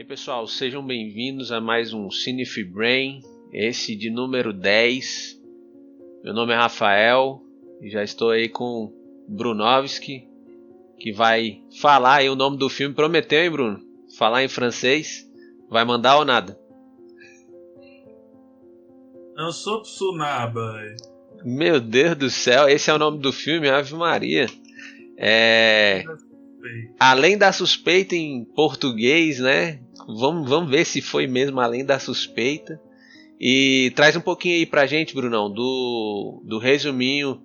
E aí, pessoal, sejam bem-vindos a mais um Cinefibrain, esse de número 10. Meu nome é Rafael e já estou aí com Brunovski, que vai falar aí o nome do filme. Prometeu, hein, Bruno? Falar em francês. Vai mandar ou nada? Eu sou Tsunaba. Meu Deus do céu, esse é o nome do filme, Ave Maria. Além da Suspeita em português, né? Vamos ver se foi mesmo Além da Suspeita. E traz um pouquinho aí pra gente, Brunão, do resuminho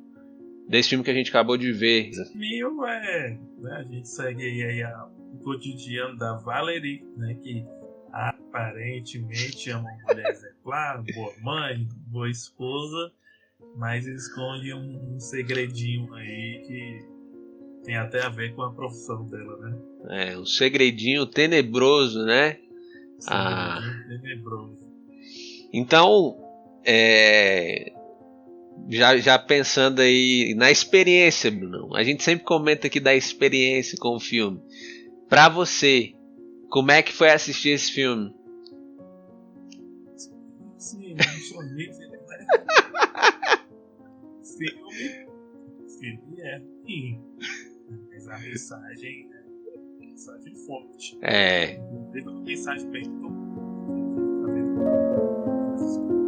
desse filme que a gente acabou de ver. Resuminho a gente segue aí o cotidiano da Valerie, né? Que aparentemente é uma mulher exemplar, boa mãe, boa esposa, mas esconde um segredinho aí que tem até a ver com a profissão dela, né? Um segredinho tenebroso, né? Segredinho tenebroso. Então, já pensando aí na experiência, Bruno, a gente sempre comenta aqui da experiência com o filme. Pra você, como é que foi assistir esse filme? Sim, não sou rico, né? Filme é ruim, mas a mensagem é mensagem forte. Teve uma mensagem bem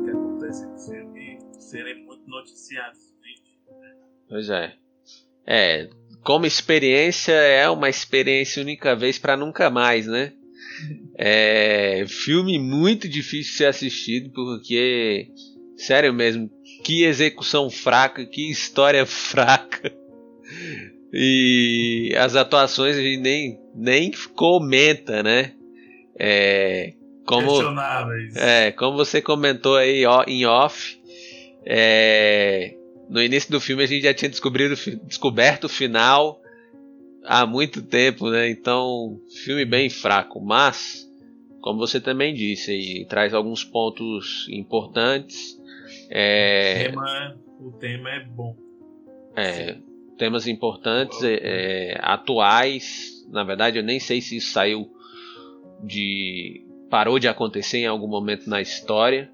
que acontece no filme serem muito noticiados, né? Pois é. Como experiência, é uma experiência única vez para nunca mais, né? Filme muito difícil de ser assistido, porque, sério mesmo, que execução fraca, que história fraca. E as atuações a gente nem comenta, né? Questionáveis. Como você comentou aí em off, no início do filme a gente já tinha descoberto o final há muito tempo, né? Então, filme bem fraco, mas, como você também disse, aí, traz alguns pontos importantes. O tema é bom. Temas importantes, atuais. Na verdade, eu nem sei se isso parou de acontecer em algum momento na história.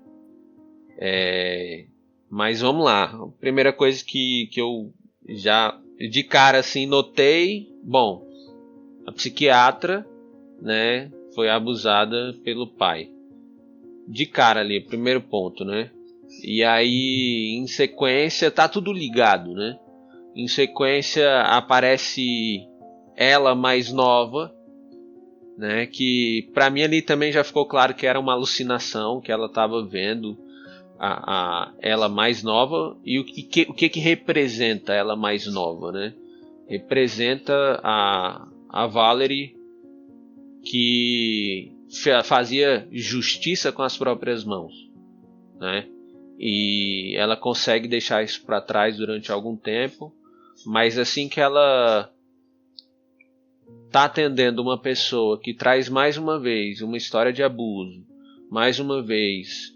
Mas vamos lá. A primeira coisa que eu já de cara assim notei, bom, a psiquiatra, né, foi abusada pelo pai. De cara ali, primeiro ponto, né? E aí, em sequência, tá tudo ligado, né? Em sequência aparece ela mais nova, né? Que pra mim ali também já ficou claro que era uma alucinação, que ela estava vendo ela mais nova. E o que representa ela mais nova, né? Representa a Valerie, que fazia justiça com as próprias mãos, né? E ela consegue deixar isso para trás durante algum tempo, mas assim que ela está atendendo uma pessoa que traz mais uma vez uma história de abuso, mais uma vez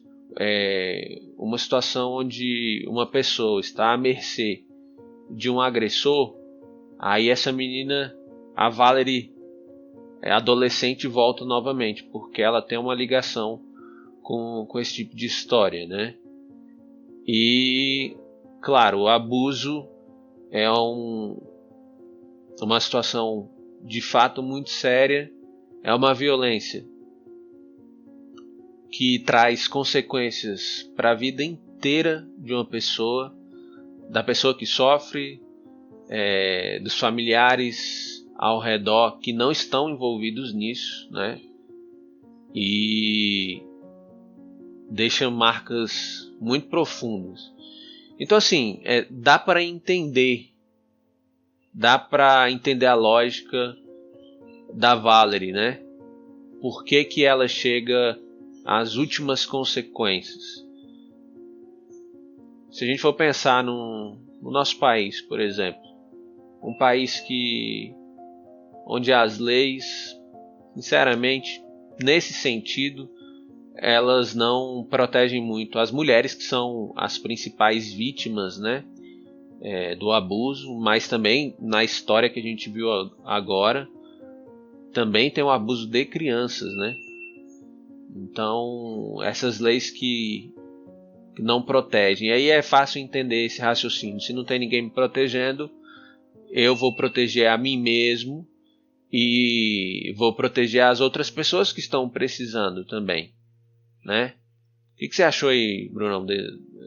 uma situação onde uma pessoa está à mercê de um agressor, aí essa menina, a Valerie, adolescente, volta novamente, porque ela tem uma ligação com esse tipo de história, né? E, claro, o abuso é uma situação de fato muito séria, é uma violência que traz consequências para a vida inteira de uma pessoa, da pessoa que sofre, dos familiares ao redor que não estão envolvidos nisso, né? E deixa marcas muito profundas. Então, assim, dá para entender a lógica da Valerie, né? Por que ela chega às últimas consequências? Se a gente for pensar no nosso país, por exemplo, um país onde as leis, sinceramente, nesse sentido, elas não protegem muito as mulheres, que são as principais vítimas, né, do abuso, mas também na história que a gente viu agora, também tem o abuso de crianças, né? Então, essas leis que não protegem. E aí é fácil entender esse raciocínio. Se não tem ninguém me protegendo, eu vou proteger a mim mesmo e vou proteger as outras pessoas que estão precisando também, né? O que você achou aí, Brunão,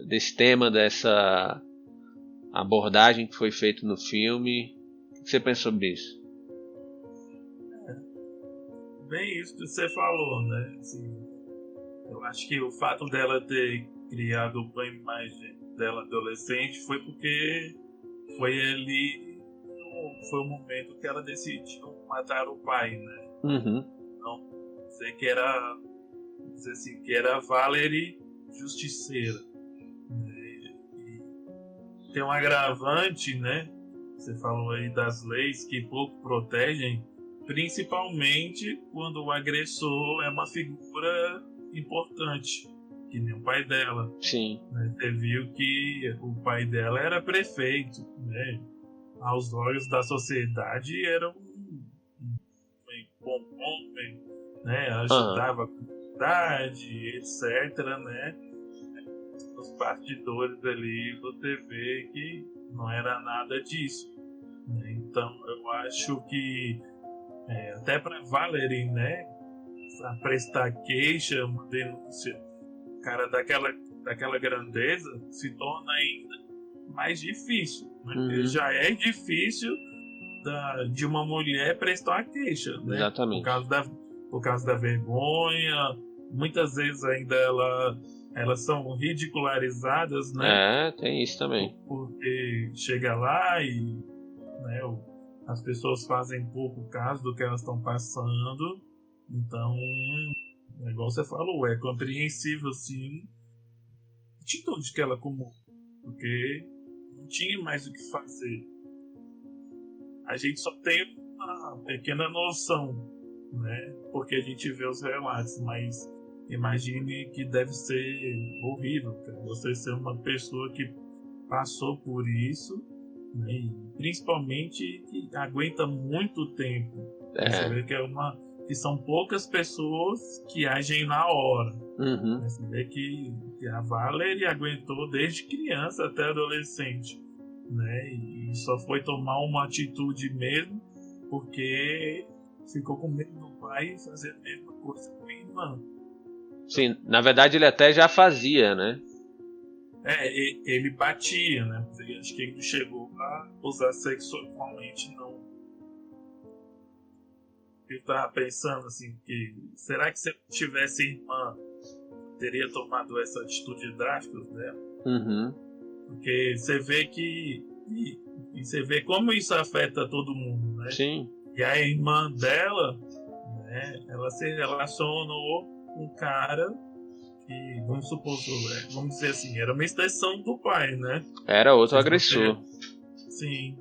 desse tema, dessa abordagem que foi feita no filme? O que você pensa sobre isso? Bem isso que você falou, né? Assim, eu acho que o fato dela ter criado uma imagem dela adolescente foi porque foi ali, foi o momento que ela decidiu matar o pai, né? Uhum. Então, dizer que era, dizer assim, que era Valerie Justiceira, né? E tem um agravante, né? Você falou aí das leis que pouco protegem, principalmente quando o agressor é uma figura importante, que nem o pai dela. Sim. Né? Você viu que o pai dela era prefeito, né? Aos olhos da sociedade era um bom homem, né? Ajudava a comunidade, etc, né? Nos bastidores ali você vê que não era nada disso, né? Então eu acho que até para Valerie, né, a prestar queixa, uma denúncia, cara, daquela grandeza se torna ainda mais difícil, né? Porque já é difícil de uma mulher prestar uma queixa, né? Exatamente. Por causa da vergonha, muitas vezes ainda elas são ridicularizadas, né? Tem isso também. Porque chega lá e, né, as pessoas fazem pouco caso do que elas estão passando. Então, igual você falou, é compreensível, sim, a atitude que ela tomou, porque não tinha mais o que fazer. A gente só tem uma pequena noção, né? Porque a gente vê os relatos, mas imagine que deve ser horrível, cara. Você ser uma pessoa que passou por isso, né? E principalmente que aguenta muito tempo. Você vê que são poucas pessoas que agem na hora. Você vê que a Valerie aguentou desde criança até adolescente, né? E só foi tomar uma atitude mesmo porque ficou com medo do pai fazer a mesma coisa com a irmã. Sim, na verdade ele até já fazia, né? Ele batia, né? Acho que ele não chegou a usar sexualmente, não. Eu tava pensando assim, que será que se eu tivesse irmã, teria tomado essa atitude drástica, né? Porque você vê que e você vê como isso afeta todo mundo, né? Sim. E a irmã dela, né, ela se relacionou com um cara que, vamos dizer assim, era uma extensão do pai, né? Era outro agressor. Sim.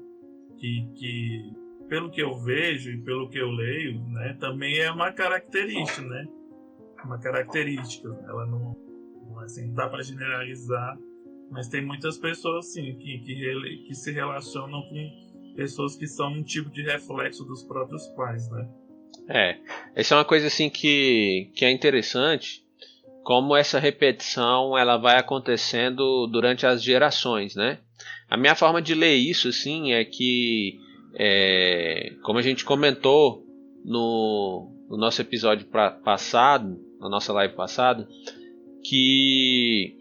Que pelo que eu vejo e pelo que eu leio, né, também é uma característica, né? Uma característica. Ela não assim, não dá para generalizar, mas tem muitas pessoas assim que se relacionam com pessoas que são um tipo de reflexo dos próprios pais, né? Essa é uma coisa assim que é interessante, como essa repetição ela vai acontecendo durante as gerações, né? A minha forma de ler isso assim é que, como a gente comentou no nosso episódio passado, na nossa live passada, que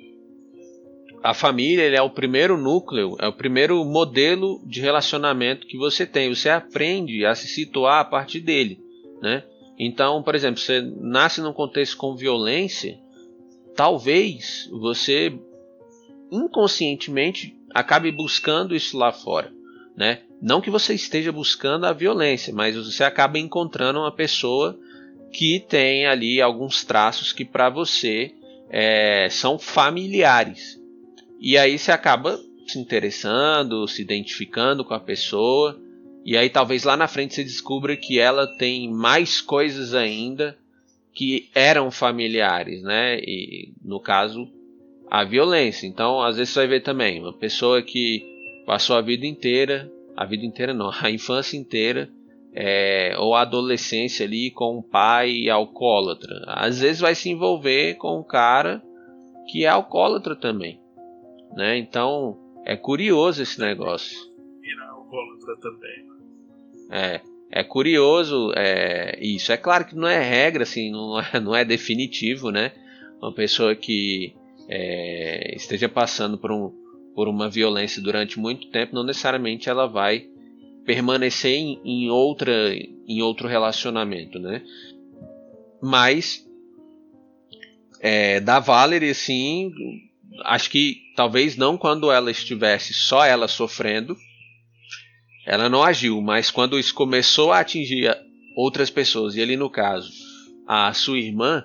a família ele é o primeiro núcleo, é o primeiro modelo de relacionamento que você tem. Você aprende a se situar a partir dele, né? Então, por exemplo, você nasce num contexto com violência, talvez você inconscientemente acabe buscando isso lá fora, né? Não que você esteja buscando a violência, mas você acaba encontrando uma pessoa que tem ali alguns traços que para você são familiares. E aí você acaba se interessando, se identificando com a pessoa. E aí talvez lá na frente você descubra que ela tem mais coisas ainda que eram familiares, né? E no caso, a violência. Então às vezes você vai ver também uma pessoa que passou a vida inteira não, a infância inteira ou a adolescência ali com um pai alcoólatra. Às vezes vai se envolver com um cara que é alcoólatra também, né? Então é curioso esse negócio. Virar alcoólatra também. É curioso isso. É claro que não é regra, assim, não é definitivo, né? Uma pessoa que esteja passando por uma violência durante muito tempo, não necessariamente ela vai permanecer em outro relacionamento, né? Mas da Valerie, assim, acho que talvez não quando ela estivesse só ela sofrendo, ela não agiu, mas quando isso começou a atingir outras pessoas, e ali no caso a sua irmã,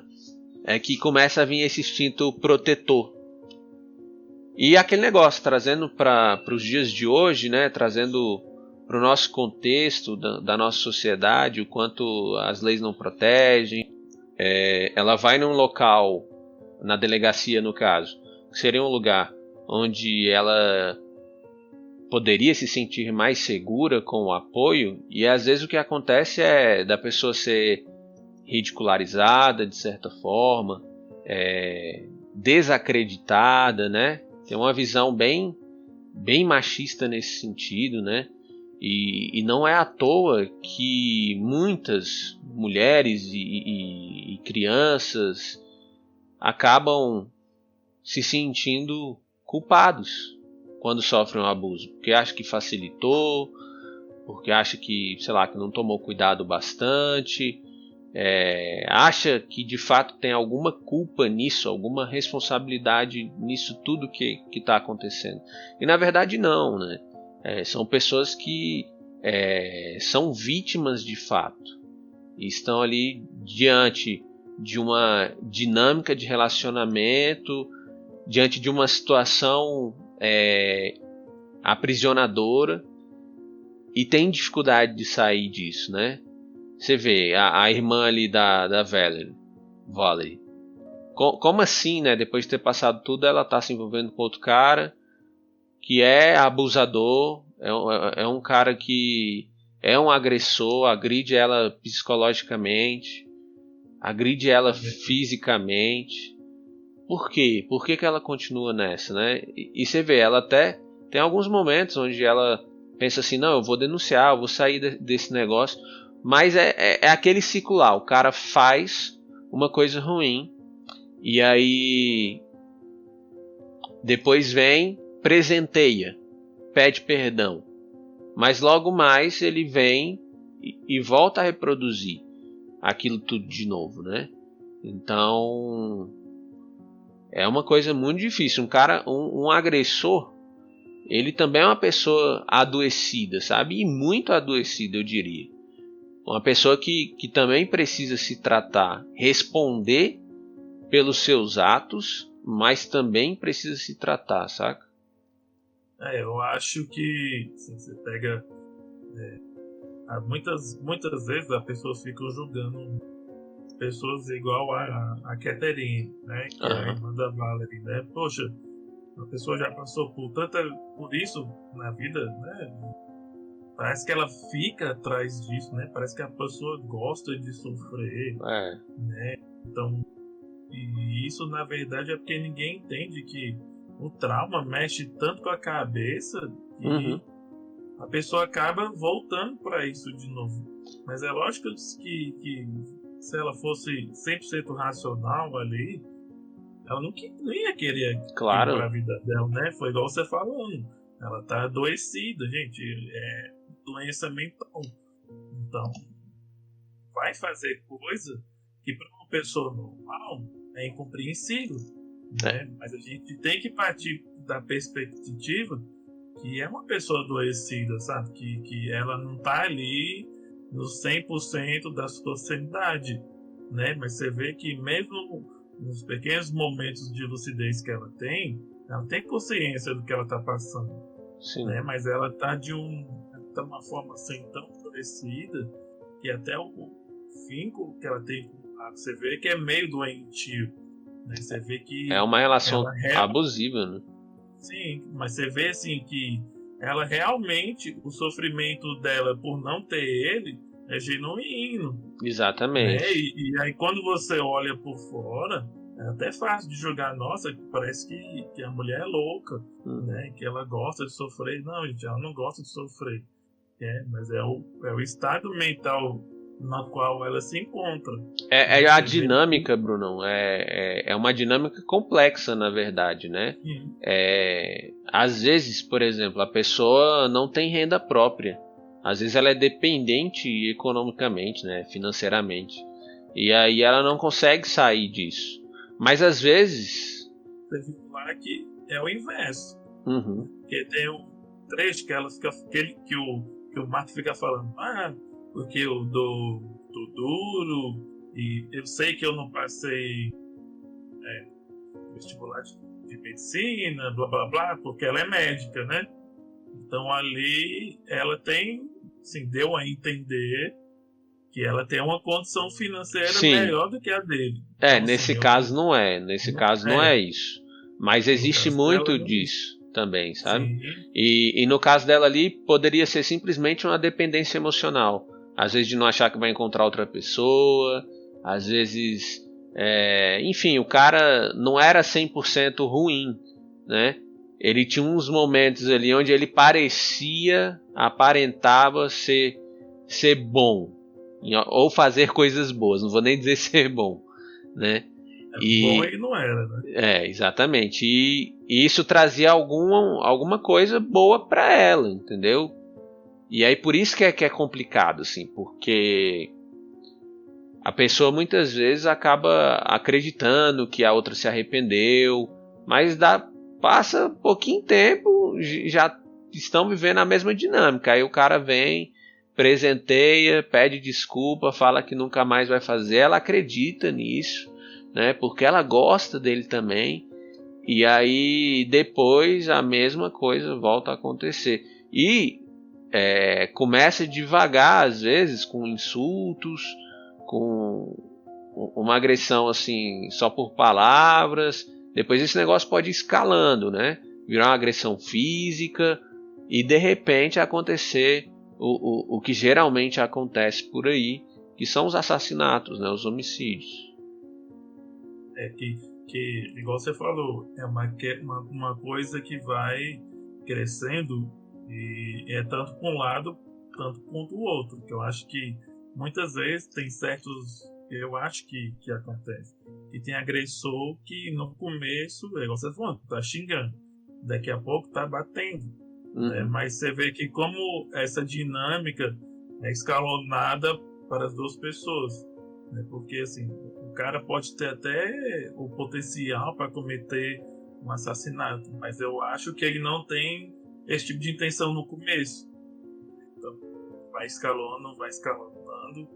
é que começa a vir esse instinto protetor. E aquele negócio, trazendo para os dias de hoje, né, trazendo para o nosso contexto da nossa sociedade, o quanto as leis não protegem. Ela vai num local, na delegacia no caso, que seria um lugar onde ela poderia se sentir mais segura com o apoio, e às vezes o que acontece é da pessoa ser ridicularizada de certa forma, desacreditada, né? Tem uma visão bem machista nesse sentido, né? E não é à toa que muitas mulheres e crianças acabam se sentindo culpados quando sofrem um abuso, porque acha que facilitou, porque acha que, sei lá, que não tomou cuidado bastante, acha que de fato tem alguma culpa nisso, alguma responsabilidade nisso tudo que está acontecendo. E na verdade não, né? São pessoas que são vítimas de fato e estão ali diante de uma dinâmica de relacionamento, diante de uma situação aprisionadora, e tem dificuldade de sair disso, né? Você vê a irmã ali da Valerie. Como assim, né? Depois de ter passado tudo, ela tá se envolvendo com outro cara que é abusador, é um cara que é um agressor, agride ela psicologicamente, agride ela fisicamente. Por quê? Por que ela continua nessa, né? E você vê, ela até tem alguns momentos onde ela pensa assim, não, eu vou denunciar, eu vou sair desse negócio. Mas é aquele ciclo lá, o cara faz uma coisa ruim, e aí depois vem, presenteia, pede perdão. Mas logo mais ele vem e volta a reproduzir aquilo tudo de novo, né? Então é uma coisa muito difícil. Um agressor, ele também é uma pessoa adoecida, sabe? E muito adoecida, eu diria. Uma pessoa que também precisa se tratar, responder pelos seus atos, mas também precisa se tratar, saca? Eu acho que assim, você pega. Muitas vezes as pessoas ficam julgando pessoas igual a Catherine, né? Que é a irmã da Valerie, né? Poxa, a pessoa já passou por isso na vida, né? Parece que ela fica atrás disso, né? Parece que a pessoa gosta de sofrer, né? Então, e isso na verdade é porque ninguém entende que o trauma mexe tanto com a cabeça que a pessoa acaba voltando para isso de novo. Mas é lógico que se ela fosse 100% racional ali, ela não ia querer aquilo pra vida dela, né? Foi igual você falando. Ela tá adoecida, gente. É doença mental. Então, vai fazer coisa que para uma pessoa normal é incompreensível, né? Mas a gente tem que partir da perspectiva que é uma pessoa adoecida, sabe? Que ela não tá ali no 100% da sua sanidade, né? Mas você vê que mesmo nos pequenos momentos de lucidez que ela tem consciência do que ela tá passando. Sim. Né? Mas ela tá de uma forma assim tão adoecida que até o vínculo que ela tem, você vê que é meio doentio, né? Você vê que é uma relação abusiva, né? Sim, mas você vê assim que ela realmente, o sofrimento dela por não ter ele é genuíno, né? Exatamente. E aí quando você olha por fora, é até fácil de julgar, nossa, parece que a mulher é louca, né? Que ela gosta de sofrer. Não, gente, ela não gosta de sofrer. Mas é o estado mental na qual ela se encontra. É Né? a Você vê que dinâmica, Brunão. É uma dinâmica complexa, na verdade, né? sim, Às vezes, por exemplo, a pessoa não tem renda própria. Às vezes ela é dependente economicamente, né? Financeiramente. E aí ela não consegue sair disso. Mas às vezes. você viu lá que é o inverso. Uhum. Porque tem um trecho que ela fica, que o Marco fica falando, porque eu dou duro, e eu sei que eu não passei vestibular de medicina, blá blá blá, porque ela é médica, né? Então ali ela tem, assim, deu a entender que ela tem uma condição financeira Sim. melhor do que a dele. Então, assim, Nesse caso não é. Nesse não caso não é. é isso. Mas No existe caso dela, muito não é isso. disso também, sabe? Sim, E no caso dela ali, poderia ser simplesmente uma dependência emocional. Às vezes de não achar que vai encontrar outra pessoa. Às vezes. Enfim, o cara não era 100% ruim, né? Ele tinha uns momentos ali onde ele aparentava ser bom. Ou fazer coisas boas. Não vou nem dizer ser bom, né? bom E ele não era, né? exatamente. E isso trazia alguma coisa boa para ela, entendeu? E aí por isso que é complicado, assim, porque a pessoa muitas vezes acaba acreditando que a outra se arrependeu, mas passa pouquinho tempo, já estão vivendo a mesma dinâmica. Aí o cara vem, presenteia, pede desculpa, fala que nunca mais vai fazer, ela acredita nisso, né? Porque ela gosta dele também. E aí depois a mesma coisa volta a acontecer. E começa devagar, às vezes, com insultos, com uma agressão assim, só por palavras. Depois esse negócio pode ir escalando, né? Virar uma agressão física e de repente acontecer o que geralmente acontece por aí, que são os assassinatos, né? Os homicídios. Igual você falou, é uma coisa que vai crescendo e é tanto para um lado, tanto quanto o outro. Que eu acho que muitas vezes tem certos. Eu acho que acontece. E tem agressor que no começo, é igual você falou, tá xingando. Daqui a pouco tá batendo. Né? Uhum. Mas você vê que como essa dinâmica é escalonada para as duas pessoas. Né? Porque assim, o cara pode ter até o potencial para cometer um assassinato, mas eu acho que ele não tem esse tipo de intenção no começo. Então, vai escalonando,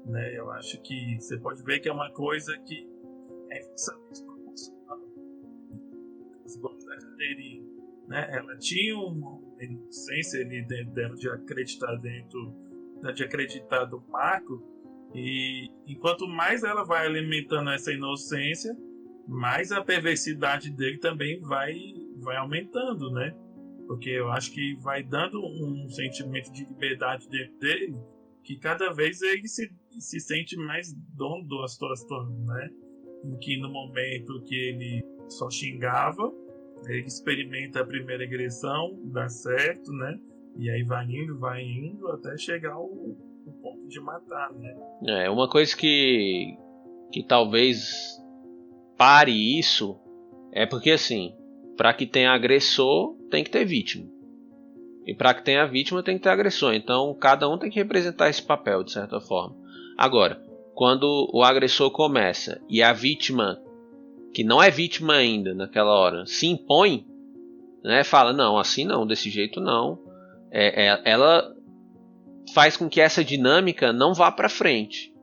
né? Eu acho que você pode ver que é uma coisa que é inversamente proporcional. Igual da cadeirinha, né? Ela tinha uma inocência ali dentro de acreditar do Marco. E enquanto mais ela vai alimentando essa inocência, mais a perversidade dele também vai aumentando, né? Porque eu acho que vai dando um sentimento de liberdade dentro dele, que cada vez ele se sente mais dono da situação, né? Em que no momento que ele só xingava, ele experimenta a primeira agressão, dá certo, né? E aí vai indo até chegar ao ponto de matar, né? Uma coisa que talvez pare isso é porque, assim, para que tenha agressor, tem que ter vítima. E para que tenha vítima, tem que ter agressor. Então, cada um tem que representar esse papel, de certa forma. Agora, quando o agressor começa e a vítima, que não é vítima ainda naquela hora, se impõe, né, fala, não, assim não, desse jeito não. Ela faz com que essa dinâmica não vá para frente.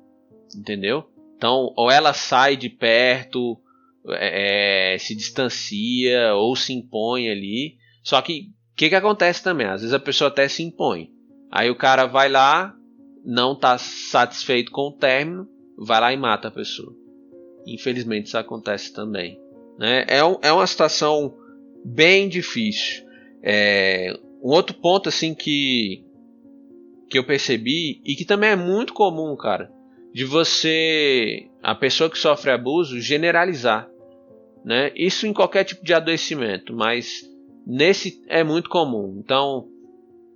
Entendeu? Então, ou ela sai de perto, se distancia, ou se impõe ali. Só que, o que acontece também? Às vezes a pessoa até se impõe. Aí o cara vai lá, não está satisfeito com o término, vai lá e mata a pessoa. Infelizmente isso acontece também. Né? É uma situação bem difícil. Um outro ponto assim que que eu percebi e que também é muito comum, cara, de você, a pessoa que sofre abuso, generalizar, né? Isso em qualquer tipo de adoecimento, mas nesse é muito comum. Então,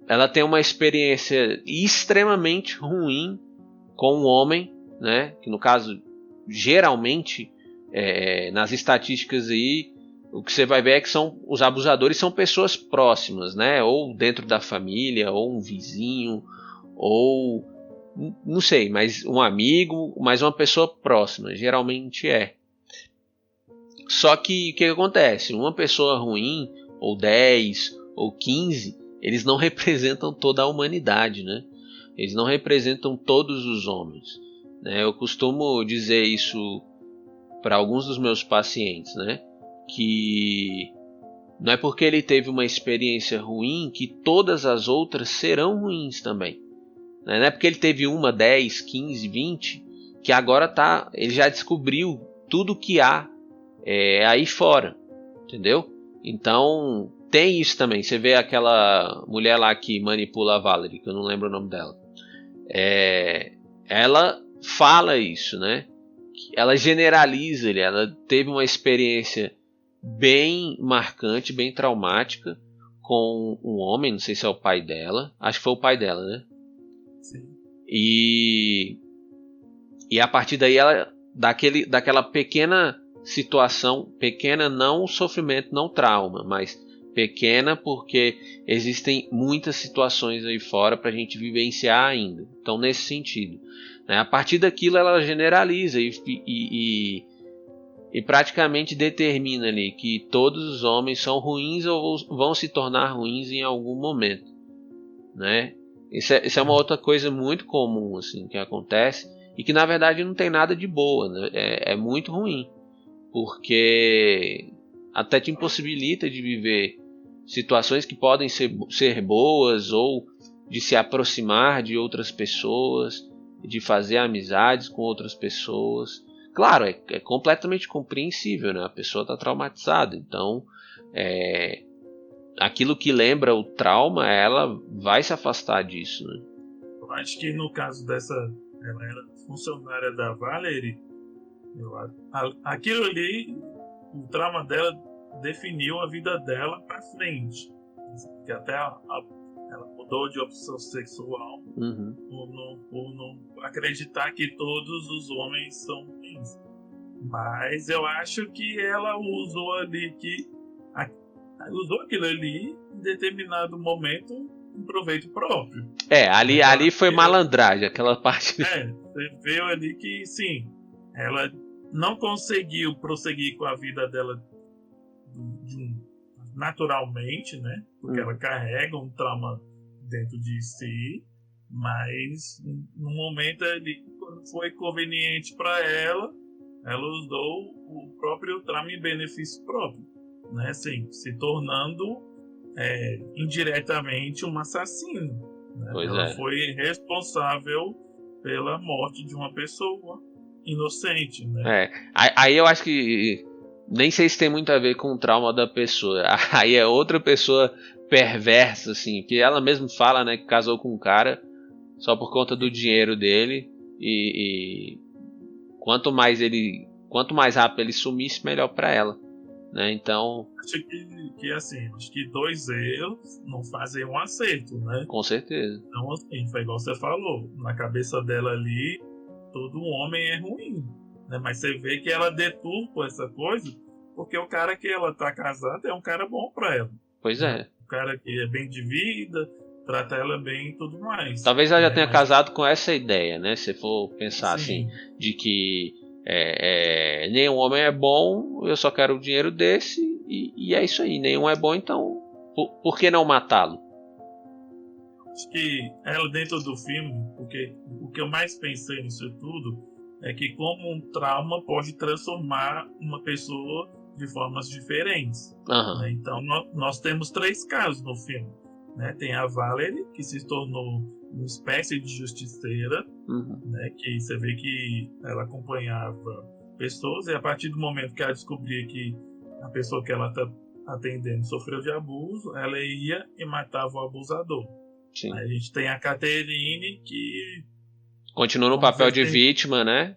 ela tem uma experiência extremamente ruim com um homem, né? Que no caso, geralmente, nas estatísticas aí, o que você vai ver é que os abusadores são pessoas próximas, né? Ou dentro da família, ou um vizinho, ou não sei, mas um amigo, mas uma pessoa próxima, geralmente é. Só que o que acontece? Uma pessoa ruim, ou 10, ou 15, eles não representam toda a humanidade, né? Eles não representam todos os homens, né? Eu costumo dizer isso para alguns dos meus pacientes, né? Que não é porque ele teve uma experiência ruim que todas as outras serão ruins também. Não é porque ele teve uma, 10, 15, 20, que agora ele já descobriu tudo que há aí fora, entendeu? Então tem isso também. Você vê aquela mulher lá que manipula a Valerie, que eu não lembro o nome dela. Ela fala isso, né? Ela generaliza ele. Ela teve uma experiência bem marcante, bem traumática com um homem, não sei se é o pai dela. Acho que foi o pai dela, né? Sim. E a partir daí ela daquela pequena situação, pequena não sofrimento, não trauma, mas pequena porque existem muitas situações aí fora para a gente vivenciar ainda. Então nesse sentido, né, a partir daquilo ela generaliza e praticamente determina ali que todos os homens são ruins ou vão se tornar ruins em algum momento, né? Isso é uma outra coisa muito comum assim que acontece e que na verdade não tem nada de boa, né? É muito ruim, porque até te impossibilita de viver situações que podem ser boas ou de se aproximar de outras pessoas, de fazer amizades com outras pessoas. Claro, é completamente compreensível, né? A pessoa está traumatizada, então aquilo que lembra o trauma, ela vai se afastar disso, né? Eu acho que no caso dessa, ela era funcionária da Valerie, aquilo ali, o trauma dela definiu a vida dela para frente, que até ela mudou de opção sexual por não acreditar que todos os homens são ruins. Mas eu acho que ela usou ali usou aquilo ali em determinado momento em proveito próprio. Ali foi malandragem, aquela parte. Você viu ali que sim, ela não conseguiu prosseguir com a vida dela naturalmente, né? Porque ela carrega um trauma dentro de si, mas no momento ali, quando foi conveniente para ela usou o próprio trauma em benefício próprio, né? Assim, se tornando indiretamente um assassino, né? Ela foi responsável pela morte de uma pessoa inocente, né? Aí eu acho que nem sei se tem muito a ver com o trauma da pessoa. Aí é outra pessoa perversa, assim, que ela mesma fala, né, que casou com um cara só por conta do dinheiro dele e quanto mais rápido ele sumisse, melhor para ela, né? Então acho que assim, acho que 2 erros não fazem um acerto, né? Com certeza. Então assim, foi igual você falou, na cabeça dela ali todo homem é ruim, né? Mas você vê que ela deturpa essa coisa porque o cara que ela tá casada é um cara bom para ela. Pois né? é. Um cara que é bem de vida, trata ela bem e tudo mais. Talvez ela já tenha casado com essa ideia, né? Se for pensar Sim. assim, de que nenhum homem é bom, eu só quero o dinheiro desse e é isso aí. Nenhum é bom, então por que não matá-lo? Acho que ela dentro do filme, porque o que eu mais pensei nisso tudo é que como um trauma pode transformar uma pessoa de formas diferentes. Né? Então nós temos 3 casos no filme. Né? Tem a Valerie, que se tornou uma espécie de justiceira, né? Que você vê que ela acompanhava pessoas e a partir do momento que ela descobria que a pessoa que ela está atendendo sofreu de abuso, ela ia e matava o abusador. Sim. A gente tem a Catherine que continua no papel de vítima, né?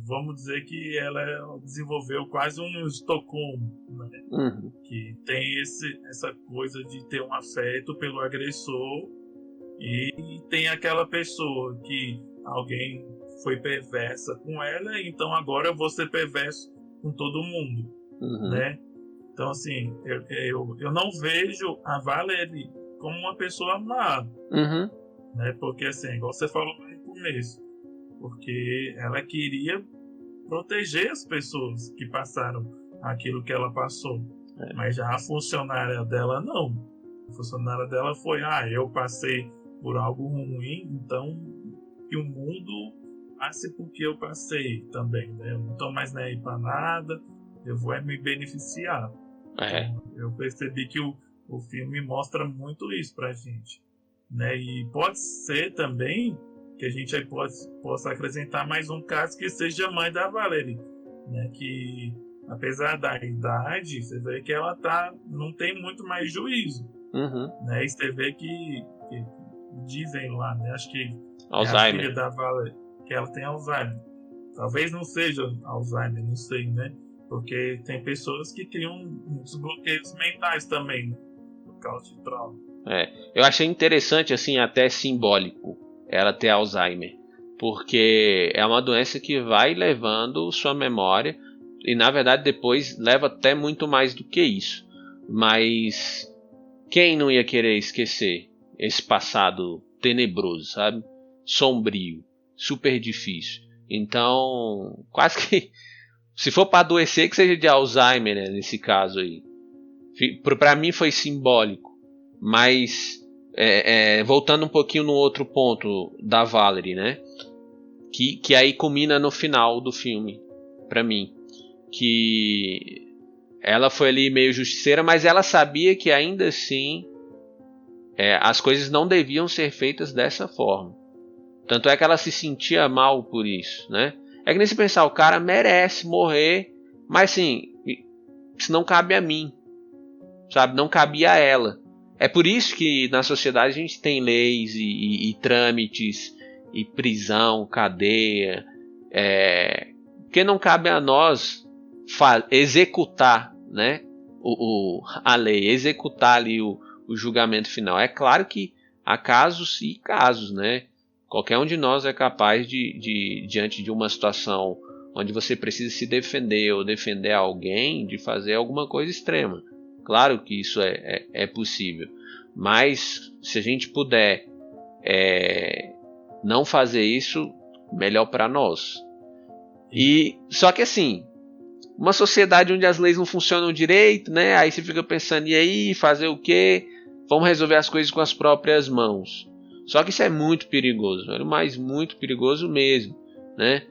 Vamos dizer que ela desenvolveu quase um Estocolmo, né? Uhum. Que tem essa coisa de ter um afeto pelo agressor, e tem aquela pessoa que alguém foi perversa com ela, então agora eu vou ser perverso com todo mundo, né? Então, assim, eu não vejo a Valerie como uma pessoa má, né? Porque, assim, igual você falou no começo, porque ela queria proteger as pessoas que passaram aquilo que ela passou. Mas já a funcionária dela, não. A funcionária dela foi, eu passei por algo ruim, então que o mundo passe porque eu passei também, né? Eu não tô mais nem aí pra nada, eu vou me beneficiar. Então, eu percebi que o filme mostra muito isso pra gente, né? E pode ser também que a gente aí possa acrescentar mais um caso que seja a mãe da Valerie, né? Que apesar da idade, você vê que ela não tem muito mais juízo, né? E você vê que dizem lá, né? Acho que Alzheimer. É a filha da Valerie, que ela tem Alzheimer. Talvez não seja Alzheimer, não sei, né? Porque tem pessoas que criam uns bloqueios mentais também, por causa de trauma. Eu achei interessante, assim, até simbólico, ela ter Alzheimer, porque é uma doença que vai levando sua memória, e na verdade depois leva até muito mais do que isso. Mas quem não ia querer esquecer esse passado tenebroso, sabe? Sombrio, super difícil. Então, quase que, se for para adoecer, que seja de Alzheimer, né, nesse caso aí. Para mim foi simbólico. Mas, voltando um pouquinho no outro ponto da Valerie, né? Que aí culmina no final do filme, pra mim. Que ela foi ali meio justiceira, mas ela sabia que ainda assim as coisas não deviam ser feitas dessa forma. Tanto é que ela se sentia mal por isso, né? É que nem se pensar, o cara merece morrer, mas assim, isso não cabe a mim, sabe? Não cabia a ela. É por isso que na sociedade a gente tem leis e trâmites, e prisão, cadeia, porque não cabe a nós executar, né, a lei, executar ali o julgamento final. É claro que há casos e casos, né? Qualquer um de nós é capaz de diante de uma situação onde você precisa se defender ou defender alguém, de fazer alguma coisa extrema. Claro que isso é possível, mas se a gente puder não fazer isso, melhor para nós. E só que assim, uma sociedade onde as leis não funcionam direito, né? Aí você fica pensando, e aí, fazer o quê? Vamos resolver as coisas com as próprias mãos. Só que isso é muito perigoso, mas muito perigoso mesmo, né?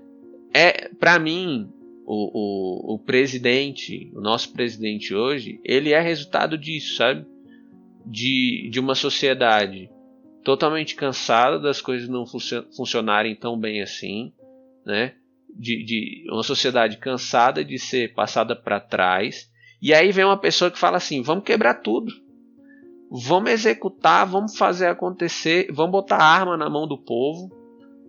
Para mim, o presidente, o nosso presidente hoje, ele é resultado disso, sabe? De uma sociedade totalmente cansada das coisas não funcionarem tão bem assim, né? De uma sociedade cansada de ser passada para trás. E aí vem uma pessoa que fala assim: vamos quebrar tudo, vamos executar, vamos fazer acontecer, vamos botar arma na mão do povo,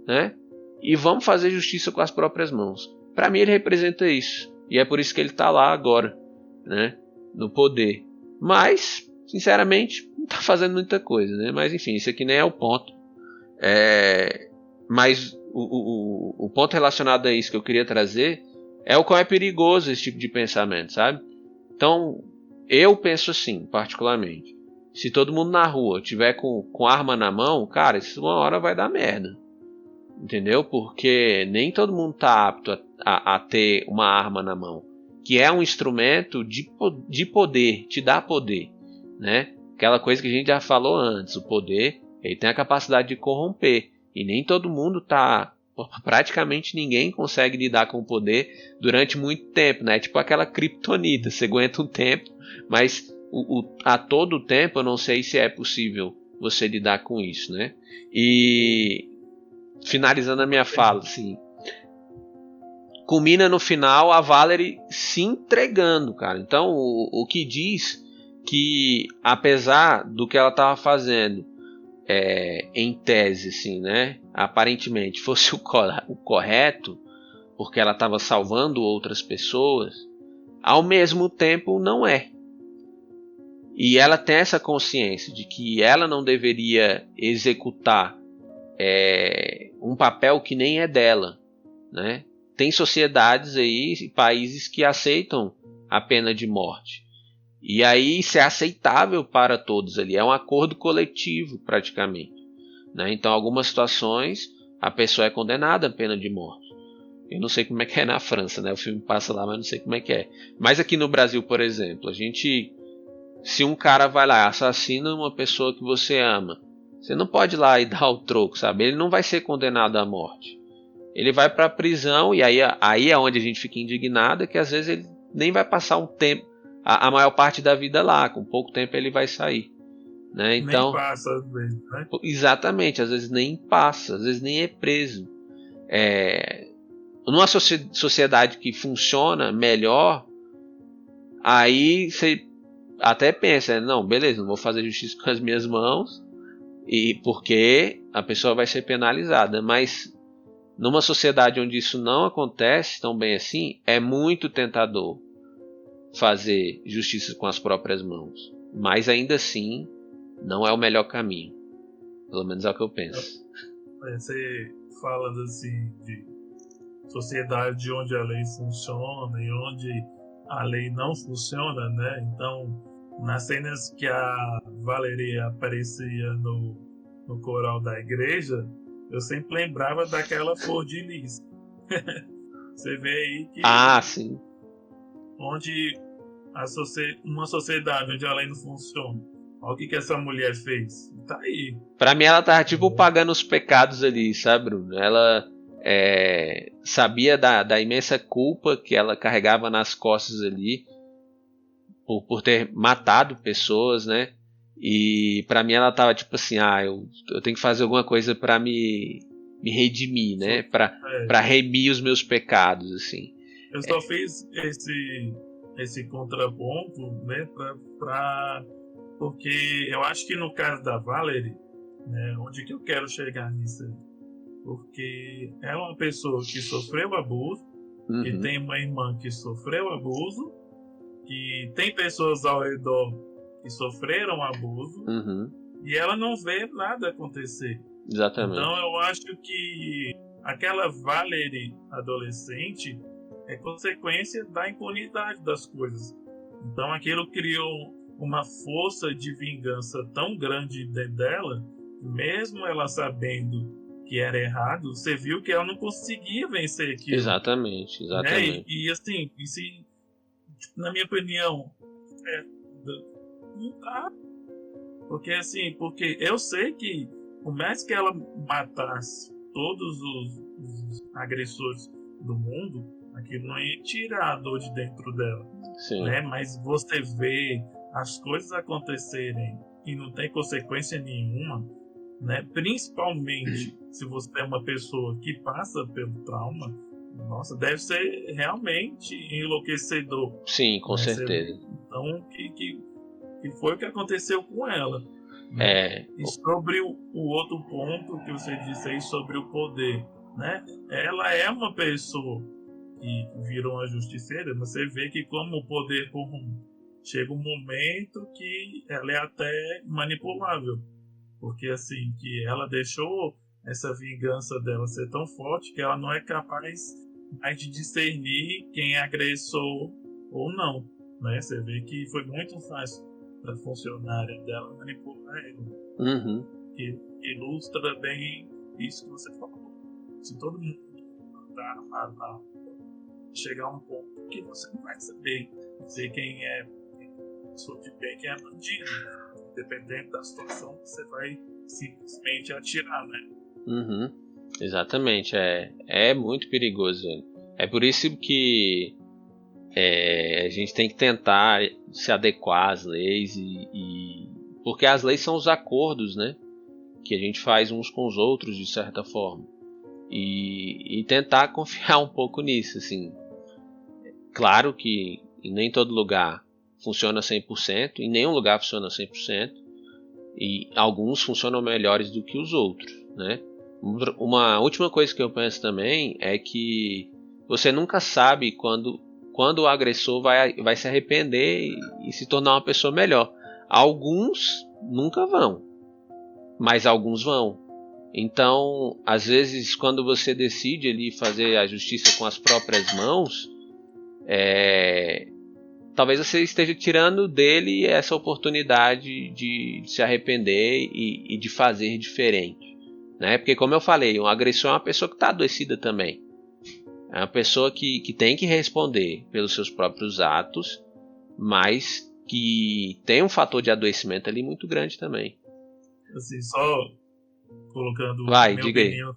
né? E vamos fazer justiça com as próprias mãos. Para mim ele representa isso, e é por isso que ele está lá agora, né? No poder. Mas, sinceramente, não está fazendo muita coisa, né? Mas enfim, isso aqui nem é o ponto. Mas o ponto relacionado a isso que eu queria trazer é o quão é perigoso esse tipo de pensamento, sabe? Então, eu penso assim, particularmente. Se todo mundo na rua tiver com arma na mão, cara, isso uma hora vai dar merda. Entendeu? Porque nem todo mundo está apto a ter uma arma na mão, que é um instrumento de poder, te dá poder, né? Aquela coisa que a gente já falou antes, o poder, ele tem a capacidade de corromper, e nem todo mundo praticamente ninguém consegue lidar com o poder durante muito tempo, né? Tipo aquela criptonita, você aguenta um tempo, mas a todo tempo eu não sei se é possível você lidar com isso, né? E finalizando a minha fala, assim, culmina no final a Valerie se entregando, cara. Então o que diz que, apesar do que ela estava fazendo, em tese, assim, né, aparentemente fosse o correto, porque ela estava salvando outras pessoas, ao mesmo tempo não é. E ela tem essa consciência de que ela não deveria executar um papel que nem é dela, né? Tem sociedades aí, países que aceitam a pena de morte. E aí isso é aceitável para todos ali, é um acordo coletivo praticamente, né? Então, em algumas situações, a pessoa é condenada à pena de morte. Eu não sei como é que é na França, né? O filme passa lá, mas não sei como é que é. Mas aqui no Brasil, por exemplo, se um cara vai lá e assassina uma pessoa que você ama, você não pode ir lá e dar o troco, sabe? Ele não vai ser condenado à morte. Ele vai para a prisão e aí é onde a gente fica indignado, que às vezes ele nem vai passar um tempo, a maior parte da vida lá, com pouco tempo ele vai sair, né? Então, nem passa às vezes, né? Exatamente, às vezes nem passa, às vezes nem é preso. Numa sociedade que funciona melhor, aí você até pensa, não, beleza, não vou fazer justiça com as minhas mãos, e porque a pessoa vai ser penalizada, mas numa sociedade onde isso não acontece tão bem assim, é muito tentador fazer justiça com as próprias mãos. Mas ainda assim, não é o melhor caminho. Pelo menos é o que eu penso. Você falando assim de sociedade onde a lei funciona e onde a lei não funciona, né? Então, nas cenas que a Valeria aparecia no coral da igreja, eu sempre lembrava daquela flor de lis. Você vê aí que Sim. onde uma sociedade onde a lei não funciona, olha o que essa mulher fez. Tá aí. Pra mim ela tava tipo pagando os pecados ali, sabe, Bruno? Ela sabia da imensa culpa que ela carregava nas costas ali por ter matado pessoas, né? E pra mim ela tava tipo assim, eu tenho que fazer alguma coisa pra me redimir, né? Pra remir os meus pecados, assim. Eu só fiz esse contraponto, né? Porque eu acho que no caso da Valerie, né? Onde que eu quero chegar nisso aí? Porque ela é uma pessoa que sofreu abuso, que tem uma irmã que sofreu abuso, que tem pessoas ao redor que sofreram abuso, e ela não vê nada acontecer. Exatamente. Então eu acho que aquela Valerie adolescente é consequência da impunidade das coisas. Então aquilo criou uma força de vingança tão grande dentro dela, mesmo ela sabendo que era errado, você viu que ela não conseguia vencer aquilo. Exatamente. Né? E assim, na minha opinião, não dá. Porque eu sei que, por mais que ela matasse todos os agressores do mundo, aquilo não ia tirar a dor de dentro dela. Sim. Né? Mas você vê as coisas acontecerem e não tem consequência nenhuma, né? Principalmente se você é uma pessoa que passa pelo trauma, nossa, deve ser realmente enlouquecedor. Sim, com certeza. Então, que foi o que aconteceu com ela. Né? E sobre o outro ponto que você disse aí sobre o poder, né? Ela é uma pessoa que virou uma justiceira, você vê que como o poder corrompe, chega um momento que ela é até manipulável, porque assim, que ela deixou essa vingança dela ser tão forte que ela não é capaz mais de discernir quem é agressor ou não, né? Você vê que foi muito fácil da funcionária dela manipular ela, que ilustra bem isso que você falou. Se todo mundo tá chegar a um ponto que você não vai saber dizer quem é pessoa de bem, quem é bandido, né? Dependendo da situação, você vai simplesmente atirar, né? Exatamente, é muito perigoso. É por isso que a gente tem que tentar se adequar às leis porque as leis são os acordos, né, que a gente faz uns com os outros de certa forma e tentar confiar um pouco nisso, assim. Claro que em nem todo lugar funciona 100%, em nenhum lugar funciona 100%, E alguns funcionam melhores do que os outros, né? Uma última coisa que eu penso também é que você nunca sabe quando o agressor vai se arrepender e se tornar uma pessoa melhor. Alguns nunca vão, mas alguns vão. Então, às vezes, quando você decide ali fazer a justiça com as próprias mãos, talvez você esteja tirando dele essa oportunidade de se arrepender e de fazer diferente, né? Porque, como eu falei, um agressor é uma pessoa que está adoecida também. É uma pessoa que tem que responder pelos seus próprios atos, mas que tem um fator de adoecimento ali muito grande também. Assim, só colocando Vai, minha diga aí. opinião,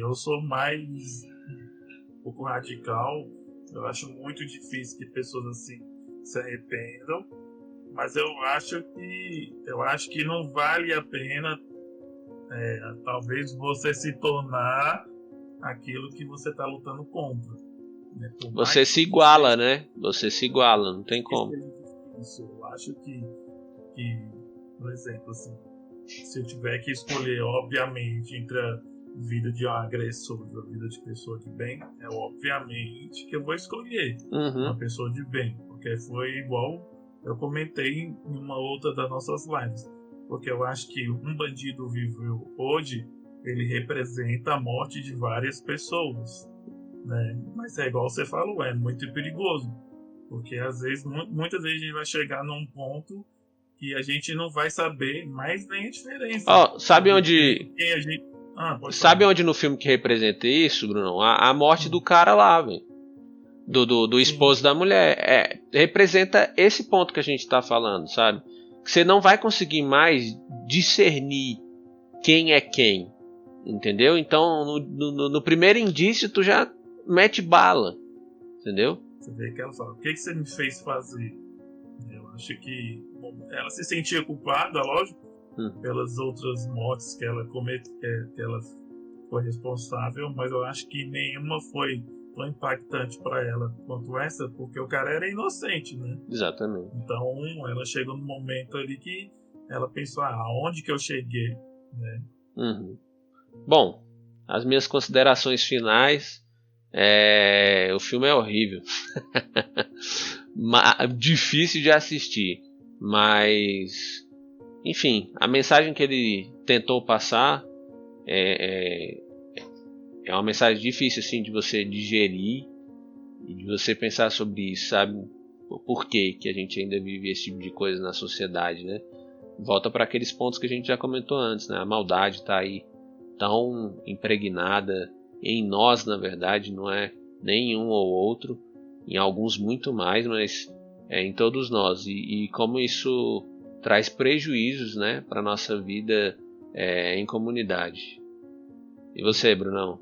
eu sou mais um pouco radical. Eu acho muito difícil que pessoas assim se arrependam, mas eu acho que não vale a pena, talvez você se tornar aquilo que você está lutando contra, né? Por Você mais se que iguala, seja, né? Você se iguala, não tem que como. seja difícil. Eu acho que, por exemplo, assim, se eu tiver que escolher, obviamente, entre a vida de um agressor e a vida de pessoa de bem, é obviamente que eu vou escolher uma pessoa de bem, porque foi igual eu comentei em uma outra das nossas lives, porque eu acho que um bandido vivo hoje, ele representa a morte de várias pessoas, né? Mas é igual você falou, é muito perigoso, porque às vezes, muitas vezes a gente vai chegar num ponto que a gente não vai saber mais nem a diferença Sabe sobre onde quem a gente... pode sabe falar. onde no filme que representa isso, Bruno? A morte do cara lá, velho. Do Sim, esposo da mulher. Representa esse ponto que a gente tá falando, sabe? Que você não vai conseguir mais discernir quem é quem. Entendeu? Então, no primeiro indício, tu já mete bala. Entendeu? você vê que ela fala, o que você me fez fazer? Eu acho que ela se sentia culpada, lógico, pelas outras mortes que ela que ela foi responsável, mas eu acho que nenhuma foi tão impactante para ela quanto essa, porque o cara era inocente, né? Exatamente. Então ela chegou num momento ali que ela pensou, aonde que eu cheguei, né? Bom, as minhas considerações finais. O filme é horrível. Difícil de assistir. Mas, enfim, a mensagem que ele tentou passar é uma mensagem difícil assim, de você digerir e de você pensar sobre isso, sabe? Por que a gente ainda vive esse tipo de coisa na sociedade, né? Volta para aqueles pontos que a gente já comentou antes, né? A maldade está aí tão impregnada em nós, na verdade, não é nem um ou outro, em alguns muito mais, mas em todos nós. E como isso traz prejuízos, né, para nossa vida em comunidade. E você, Brunão?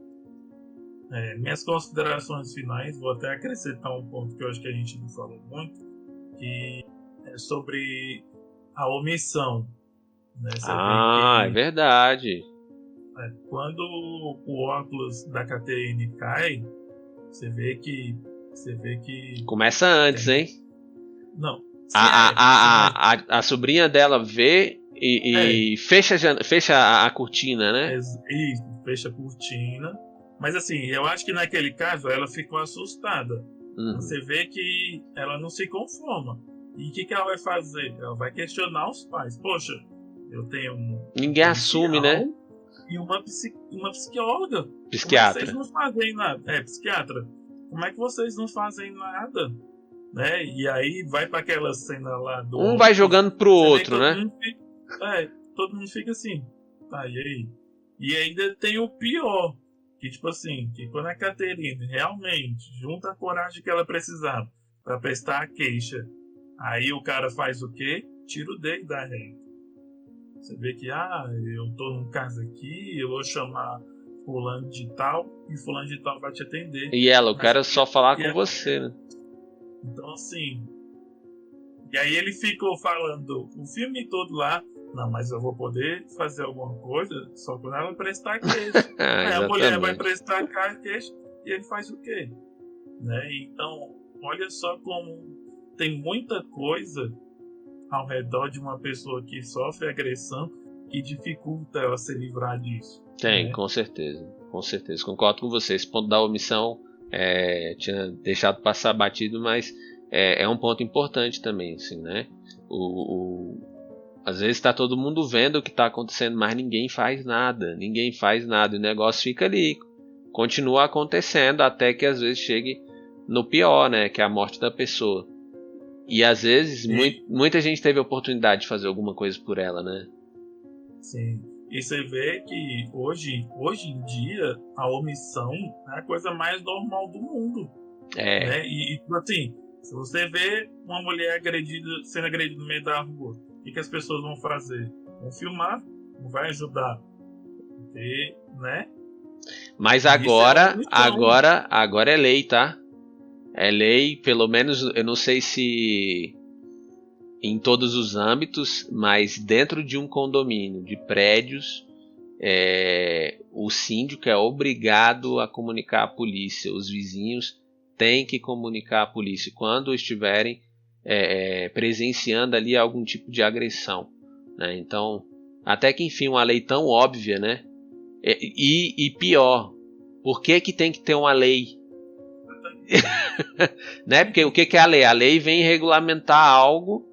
Minhas considerações finais, vou até acrescentar um ponto que eu acho que a gente não falou muito, que é sobre a omissão, né? Você vê É que verdade. quando o óculos da Catherine cai, você vê que Começa antes, tem... hein? Não, mas A sobrinha dela vê e fecha a cortina, né? isso, fecha a cortina. Mas assim, eu acho que naquele caso ela ficou assustada. Você vê que ela não se conforma. E o que ela vai fazer? Ela vai questionar os pais. Poxa, eu tenho um Ninguém assume, né? e uma psicóloga. Como é que vocês Psiquiatra. não fazem nada? Psiquiatra. Como é que vocês não fazem nada? Né? E aí vai para aquela cena lá do Um vai óculos, jogando pro você vê que outro, né? todo mundo fica assim, tá, e aí? E ainda tem o pior, que tipo assim, que quando a Caterine realmente junta a coragem que ela precisava para prestar a queixa, aí o cara faz o quê? Tira o dedo da reta. Você vê que, eu tô num caso aqui, eu vou chamar fulano de tal, e fulano de tal vai te atender. E ela, eu Mas, quero só falar com você, né? então assim, e aí ele ficou falando o filme todo lá, não, mas eu vou poder fazer alguma coisa só quando ela prestar queixa. Aí a mulher vai Exatamente. prestar queixa e ele faz o quê? Né? Então, olha só como tem muita coisa ao redor de uma pessoa que sofre agressão que dificulta ela se livrar disso. Tem, né? com certeza. Com certeza. Concordo com você. Esse ponto da omissão tinha deixado passar batido, mas é um ponto importante também, assim, né? Às vezes está todo mundo vendo o que está acontecendo, mas ninguém faz nada. Ninguém faz nada. E o negócio fica ali. Continua acontecendo até que às vezes chegue no pior, né? Que é a morte da pessoa. E às vezes muita gente teve a oportunidade de fazer alguma coisa por ela, né? Sim. E você vê que hoje em dia a omissão é a coisa mais normal do mundo. Né? E tipo assim, se você vê uma mulher sendo agredida no meio da rua, o que as pessoas vão fazer? Vão filmar, não vai ajudar. Porque, né? Mas Isso agora é lei, tá? É lei, pelo menos, eu não sei se em todos os âmbitos, mas dentro de um condomínio de prédios, o síndico é obrigado a comunicar à polícia. Os vizinhos têm que comunicar à polícia quando estiverem presenciando ali algum tipo de agressão, né? Então, até que enfim, uma lei tão óbvia, né? E pior, por que tem que ter uma lei? Né? Porque o que é a lei? A lei vem regulamentar algo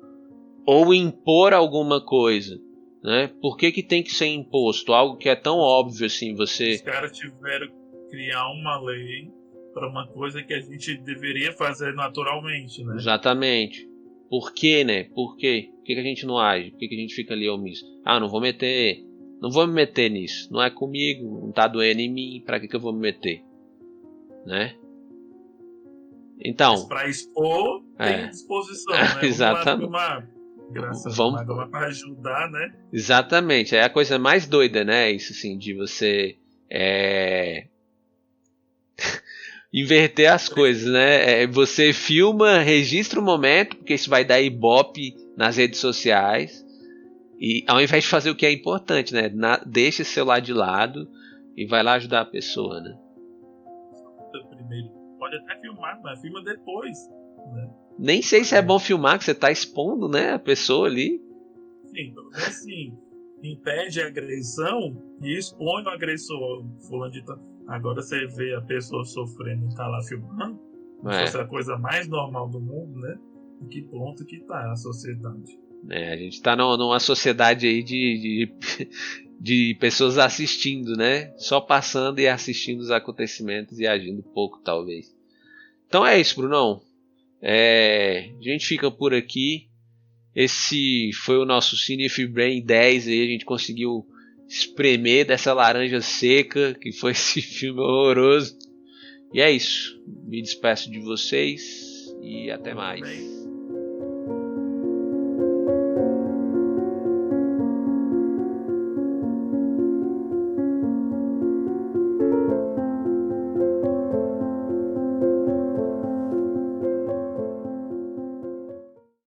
ou impor alguma coisa, né? Por que tem que ser imposto? Algo que é tão óbvio assim, você... Os caras tiveram que criar uma lei para uma coisa que a gente deveria fazer naturalmente, né? Exatamente. Por quê, né? Por quê? Por que a gente não age? Por que a gente fica ali omisso? Não vou me meter nisso. Não é comigo, não tá doendo em mim, pra que eu vou me meter? Né? Então... Mas pra expor, tem disposição, né? Exatamente. Vamos lá para ajudar, né? Exatamente. É a coisa mais doida, né? Isso assim, de você inverter as coisas, né? Você filma, registra o momento, porque isso vai dar ibope nas redes sociais. E ao invés de fazer o que é importante, né? Deixa esse celular de lado e vai lá ajudar a pessoa, né? Primeiro, pode até filmar, mas filma depois, né? Nem sei se é bom filmar, que você tá expondo, né, a pessoa ali. Sim, assim, impede a agressão e expõe o agressor. Fulano de tal. Agora você vê a pessoa sofrendo e tá lá filmando, como se fosse a coisa mais normal do mundo, né? Em que ponto que tá a sociedade? A gente tá numa sociedade aí de pessoas assistindo, né? Só passando e assistindo os acontecimentos e agindo pouco, talvez. Então é isso, Brunão. A gente fica por aqui. Esse foi o nosso Cinef Brain 10 aí. A gente conseguiu espremer dessa laranja seca que foi esse filme horroroso. E é isso. Me despeço de vocês e até mais.